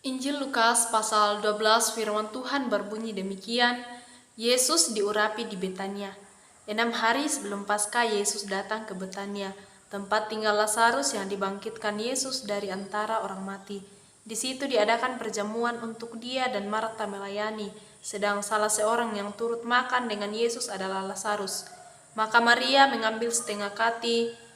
Injil Lukas pasal 12 firman Tuhan berbunyi demikian, Yesus diurapi di Betania. 6 hari sebelum Paskah Yesus datang ke Betania, tempat tinggal Lazarus yang dibangkitkan Yesus dari antara orang mati. Di situ diadakan perjamuan untuk dia dan Marta melayani, sedang salah seorang yang turut makan dengan Yesus adalah Lazarus. Maka Maria mengambil setengah kati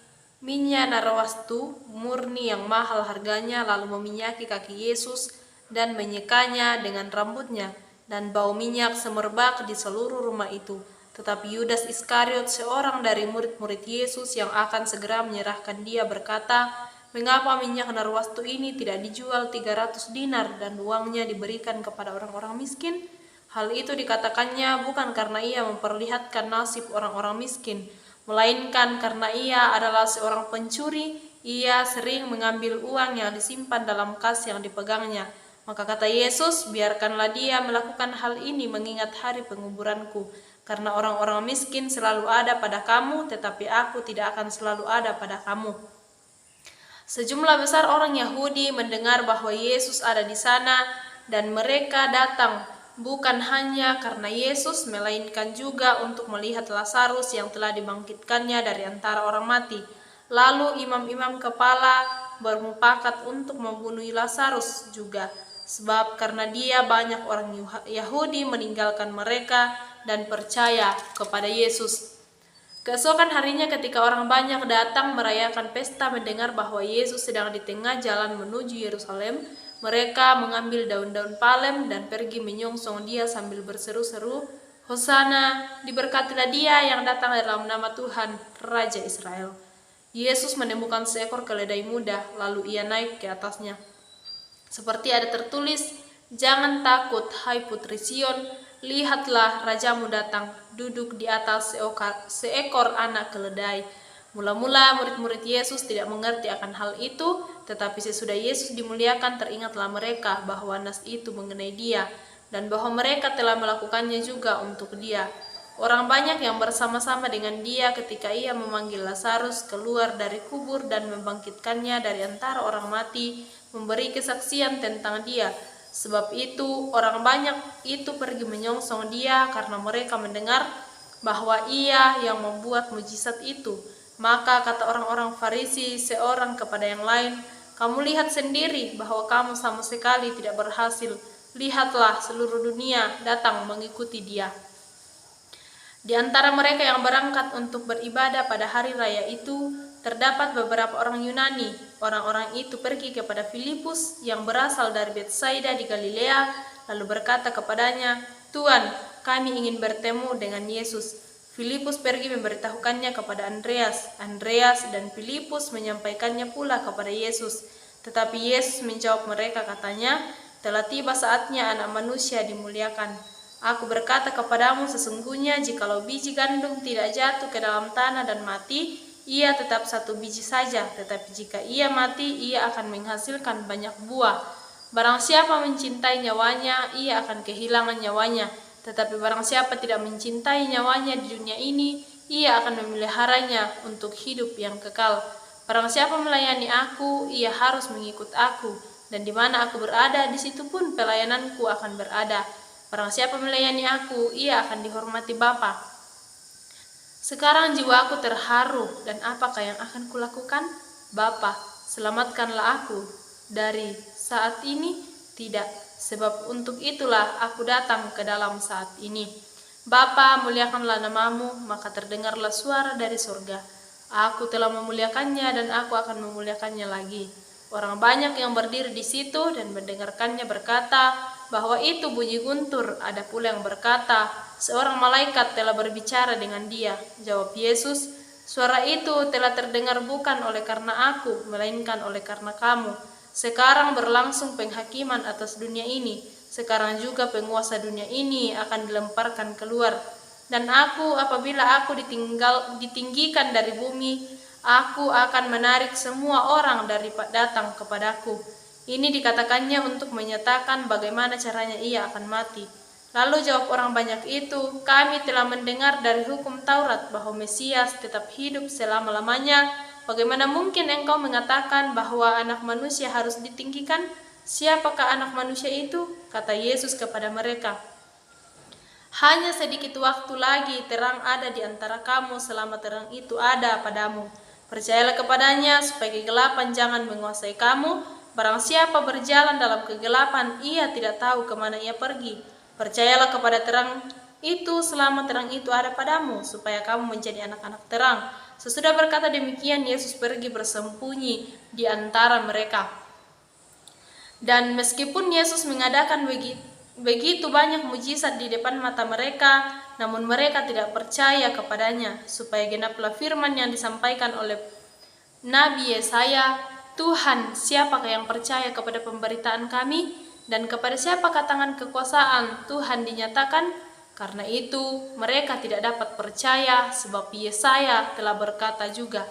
minyak narwastu murni yang mahal harganya, lalu meminyaki kaki Yesus dan menyekanya dengan rambutnya, dan bau minyak semerbak di seluruh rumah itu. Tetapi Yudas Iskariot, seorang dari murid-murid Yesus yang akan segera menyerahkan dia, berkata, "Mengapa minyak narwastu ini tidak dijual 300 dinar dan uangnya diberikan kepada orang-orang miskin?" Hal itu dikatakannya bukan karena ia memperlihatkan nasib orang-orang miskin, melainkan karena ia adalah seorang pencuri. Ia sering mengambil uang yang disimpan dalam kas yang dipegangnya. Maka kata Yesus, "Biarkanlah dia melakukan hal ini mengingat hari penguburanku. Karena orang-orang miskin selalu ada pada kamu, tetapi aku tidak akan selalu ada pada kamu." Sejumlah besar orang Yahudi mendengar bahwa Yesus ada di sana, dan mereka datang bukan hanya karena Yesus, melainkan juga untuk melihat Lazarus yang telah dibangkitkannya dari antara orang mati. Lalu imam-imam kepala bermufakat untuk membunuh Lazarus juga, sebab karena dia banyak orang Yahudi meninggalkan mereka dan percaya kepada Yesus. Keesokan harinya ketika orang banyak datang merayakan pesta mendengar bahwa Yesus sedang di tengah jalan menuju Yerusalem, mereka mengambil daun-daun palem dan pergi menyongsong dia sambil berseru-seru, "Hosana, diberkatilah dia yang datang dalam nama Tuhan, Raja Israel." Yesus menemukan seekor keledai muda, lalu ia naik ke atasnya. Seperti ada tertulis, "Jangan takut, hai putri Sion, lihatlah rajamu datang, duduk di atas seekor anak keledai." Mula-mula murid-murid Yesus tidak mengerti akan hal itu, tetapi sesudah Yesus dimuliakan teringatlah mereka bahwa nas itu mengenai dia, dan bahwa mereka telah melakukannya juga untuk dia. Orang banyak yang bersama-sama dengan dia ketika ia memanggil Lazarus keluar dari kubur dan membangkitkannya dari antara orang mati, memberi kesaksian tentang dia. Sebab itu orang banyak itu pergi menyongsong dia karena mereka mendengar bahwa ia yang membuat mujizat itu. Maka kata orang-orang Farisi seorang kepada yang lain, "Kamu lihat sendiri bahwa kamu sama sekali tidak berhasil. Lihatlah, seluruh dunia datang mengikuti dia." Di antara mereka yang berangkat untuk beribadah pada hari raya itu, terdapat beberapa orang Yunani. Orang-orang itu pergi kepada Filipus yang berasal dari Betsaida di Galilea, lalu berkata kepadanya, "Tuan, kami ingin bertemu dengan Yesus." Filipus pergi memberitahukannya kepada Andreas. Andreas dan Filipus menyampaikannya pula kepada Yesus. Tetapi Yesus menjawab mereka, katanya, "Telah tiba saatnya Anak Manusia dimuliakan. Aku berkata kepadamu, sesungguhnya jikalau biji gandum tidak jatuh ke dalam tanah dan mati, ia tetap satu biji saja. Tetapi jika ia mati, ia akan menghasilkan banyak buah. Barang siapa mencintai nyawanya, ia akan kehilangan nyawanya. Tetapi barang siapa tidak mencintai nyawanya di dunia ini, ia akan memeliharanya untuk hidup yang kekal. Barang siapa melayani aku, ia harus mengikut aku. Dan di mana aku berada, di situ pun pelayananku akan berada. Barang siapa melayani aku, ia akan dihormati Bapa." Sekarang jiwaku terharu, dan apakah yang akan kulakukan? "Bapa, selamatkanlah aku dari saat ini." Tidak, sebab untuk itulah aku datang ke dalam saat ini. "Bapa, muliakanlah namamu." Maka terdengarlah suara dari surga, "Aku telah memuliakannya dan aku akan memuliakannya lagi." Orang banyak yang berdiri di situ dan mendengarkannya berkata bahwa itu bunyi guntur. Ada pula yang berkata, "Seorang malaikat telah berbicara dengan dia." Jawab Yesus, "Suara itu telah terdengar bukan oleh karena aku, melainkan oleh karena kamu. Sekarang berlangsung penghakiman atas dunia ini. Sekarang juga penguasa dunia ini akan dilemparkan keluar. Dan aku, apabila aku ditinggikan dari bumi, aku akan menarik semua orang datang kepadaku." Ini dikatakannya untuk menyatakan bagaimana caranya ia akan mati. Lalu jawab orang banyak itu, "Kami telah mendengar dari hukum Taurat bahwa Mesias tetap hidup selama-lamanya. Bagaimana mungkin engkau mengatakan bahwa Anak Manusia harus ditinggikan? "Siapakah anak manusia itu?" Kata Yesus kepada mereka, "Hanya sedikit waktu lagi terang ada di antara kamu selama terang itu ada padamu. Percayalah kepadanya supaya kegelapan jangan menguasai kamu. Barang siapa berjalan dalam kegelapan, ia tidak tahu kemana ia pergi. Percayalah kepada terang itu selama terang itu ada padamu, supaya kamu menjadi anak-anak terang." Sesudah berkata demikian, Yesus pergi bersembunyi di antara mereka. Dan meskipun Yesus mengadakan begitu banyak mujizat di depan mata mereka, namun mereka tidak percaya kepadanya, supaya genaplah firman yang disampaikan oleh Nabi Yesaya, "Tuhan, siapakah yang percaya kepada pemberitaan kami, dan kepada siapakah tangan kekuasaan Tuhan dinyatakan?" Karena itu mereka tidak dapat percaya, sebab Yesaya telah berkata juga,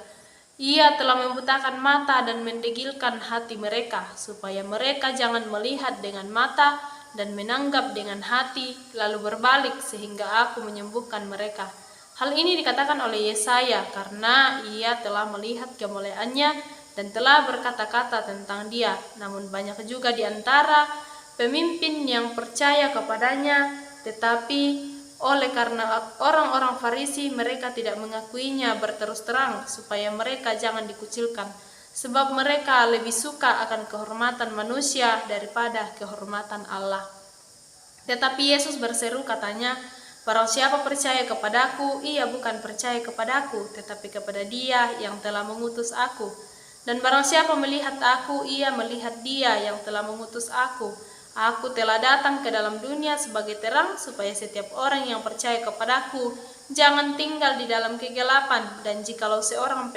"Ia telah membutakan mata dan mendegilkan hati mereka, supaya mereka jangan melihat dengan mata dan menanggap dengan hati, lalu berbalik sehingga aku menyembuhkan mereka." Hal ini dikatakan oleh Yesaya karena ia telah melihat kemuliaannya dan telah berkata-kata tentang dia. Namun banyak juga di antara pemimpin yang percaya kepadanya, tetapi oleh karena orang-orang Farisi mereka tidak mengakuinya berterus terang, supaya mereka jangan dikucilkan. Sebab mereka lebih suka akan kehormatan manusia daripada kehormatan Allah. Tetapi Yesus berseru katanya, "Barang siapa percaya kepadaku, ia bukan percaya kepadaku, tetapi kepada Dia yang telah mengutus aku. Dan barang siapa melihat aku, ia melihat Dia yang telah mengutus aku. Aku telah datang ke dalam dunia sebagai terang, supaya setiap orang yang percaya kepadaku jangan tinggal di dalam kegelapan. Dan jikalau seorang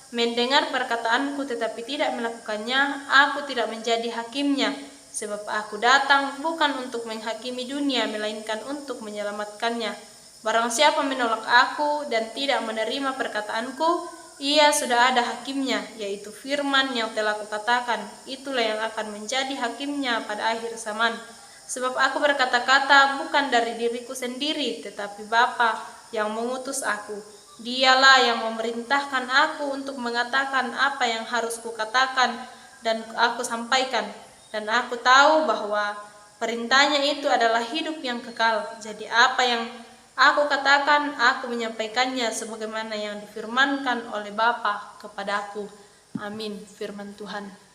mendengar perkataanku tetapi tidak melakukannya, aku tidak menjadi hakimnya. Sebab aku datang bukan untuk menghakimi dunia, melainkan untuk menyelamatkannya. Barang siapa menolak aku dan tidak menerima perkataanku, ia sudah ada hakimnya, yaitu firman yang telah kukatakan. Itulah yang akan menjadi hakimnya pada akhir zaman. Sebab aku berkata-kata bukan dari diriku sendiri, tetapi Bapa yang mengutus aku. Dialah yang memerintahkan aku untuk mengatakan apa yang harus kukatakan dan aku sampaikan. Dan aku tahu bahwa perintahnya itu adalah hidup yang kekal. Jadi apa yang aku katakan, aku menyampaikannya sebagaimana yang difirmankan oleh Bapa kepadaku." Amin. Firman Tuhan.